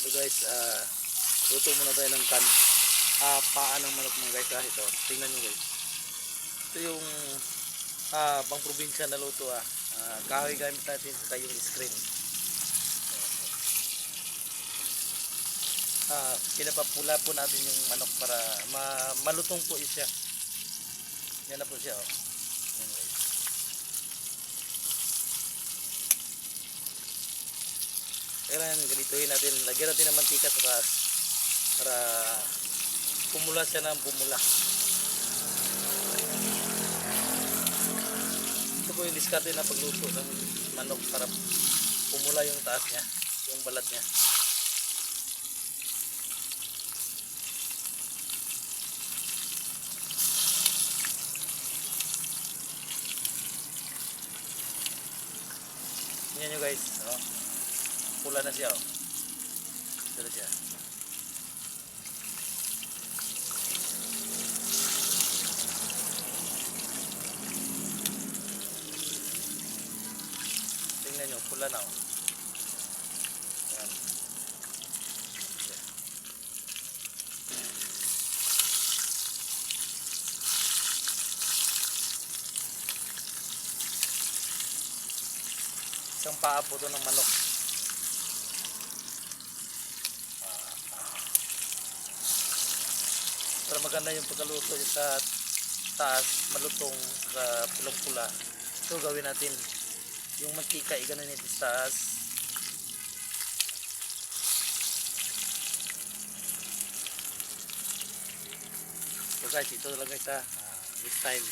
So guys, luto muna tayo ng paa ng manok mga guys. Ito, tingnan nyo guys. Ito yung pang probinsya na luto. Kahoy gamit natin sa yung screen. Pinapapula po natin yung manok para malutong po siya. Yan na po siya. Oh. Yan guys. Kailangan ganituhin natin. Lagyan natin ng mantika sa taas para pumula siya ng pumula. Ito po yung diskarte na pagluto ng manok para pumula yung taas niya, yung balat niya. Tingnan nyo guys, oh. Pula na siya, oh. Ito na siya. Tingnan nyo, pula na, oh. Ayan. Isang paa po ito ng manok. Para maganda yung pagkaluto sa taas, malutong sa pulang-pula. So gawin natin yung mantika, iganon natin sa taas. So guys, ito talaga ito, this time